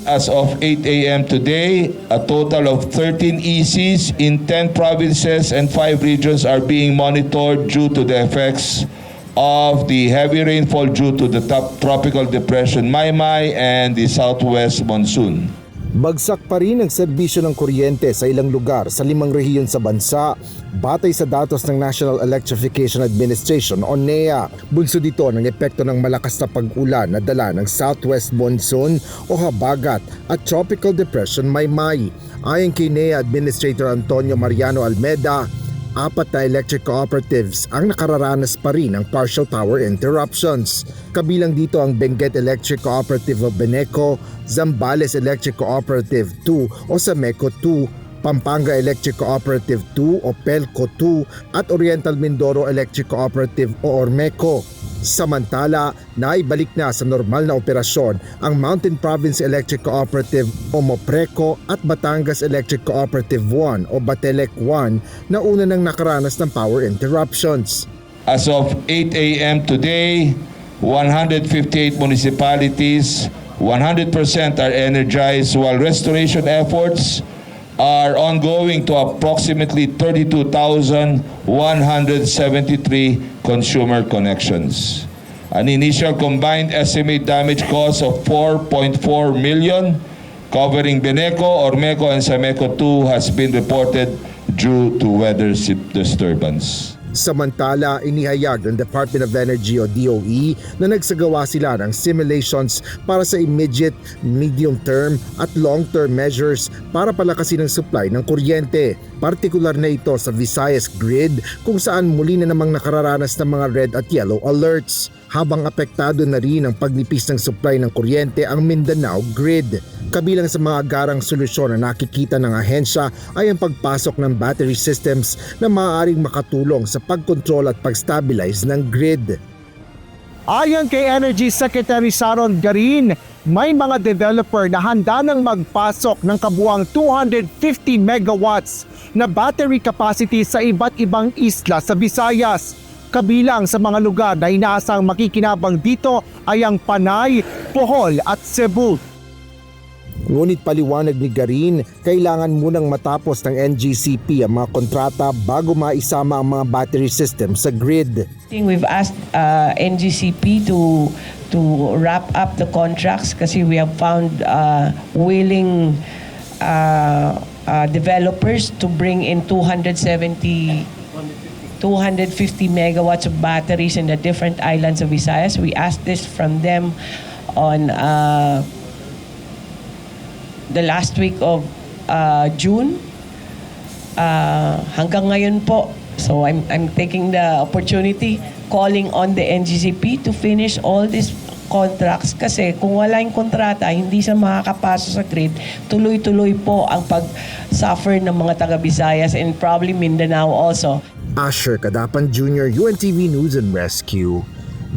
As of 8 a.m. today, a total of 13 ECs in 10 provinces and 5 regions are being monitored due to the effects of the heavy rainfall due to the tropical depression Maymay and the southwest monsoon. Bagsak pa rin ang serbisyo ng kuryente sa ilang lugar sa 5 rehiyon sa bansa, batay sa datos ng National Electrification Administration o NEA. Bunso dito ng epekto ng malakas na pag-ulan na dala ng southwest monsoon o habagat at tropical depression Maymay. Ayon kay NEA Administrator Antonio Mariano Almeda, 4 na electric cooperatives ang nakararanas pa rin ng partial power interruptions. Kabilang dito ang Benguet Electric Cooperative of Beneco, Zambales Electric Cooperative 2 o Sameco 2, Pampanga Electric Cooperative 2 o Pelco 2 at Oriental Mindoro Electric Cooperative o Ormeco. Samantala, naibalik na sa normal na operasyon ang Mountain Province Electric Cooperative o Mopreco at Batangas Electric Cooperative 1 o Batelec 1 na una nang nakaranas ng power interruptions. As of 8 a.m. today, 158 municipalities, 100% are energized while restoration efforts are ongoing to approximately 32,173 consumer connections. An initial combined estimate damage cost of 4.4 million covering Beneco, Ormeco, and Sameco 2 has been reported due to weather disturbance. Samantala, inihayag ng Department of Energy o DOE na nagsagawa sila ng simulations para sa immediate, medium-term at long-term measures para palakasin ang supply ng kuryente. Partikular na ito sa Visayas grid kung saan muli na namang nakararanas ng mga red at yellow alerts. Habang apektado na rin ang pagnipis ng supply ng kuryente ang Mindanao grid. Kabilang sa mga agarang solusyon na nakikita ng ahensya ay ang pagpasok ng battery systems na maaaring makatulong sa pagkontrol at pag-stabilize ng grid. Ayon kay Energy Secretary Sharon Garin, may mga developer na handa nang magpasok ng kabuuang 250 megawatts na battery capacity sa iba't ibang isla sa Visayas. Kabilang sa mga lugar na inaasang makikinabang dito ay ang Panay, Bohol at Cebu. Ngunit paliwanag ni Garin, kailangan munang matapos ng NGCP ang mga kontrata bago maisama ang mga battery system sa grid. We've asked NGCP to wrap up the contracts kasi we have found willing developers to bring in 250 megawatts of batteries in the different islands of Visayas. We asked this from them on the last week of June. Hanggang ngayon po. So I'm taking the opportunity, calling on the NGCP to finish all these contracts kasi kung wala yung kontrata, hindi siya makakapasok sa grid, tuloy-tuloy po ang pag-suffer ng mga taga-Visayas and probably Mindanao also. Asher Kadapan Jr., UNTV News and Rescue.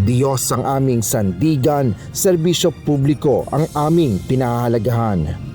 Diyos ang aming sandigan, serbisyo publiko ang aming pinahahalagahan.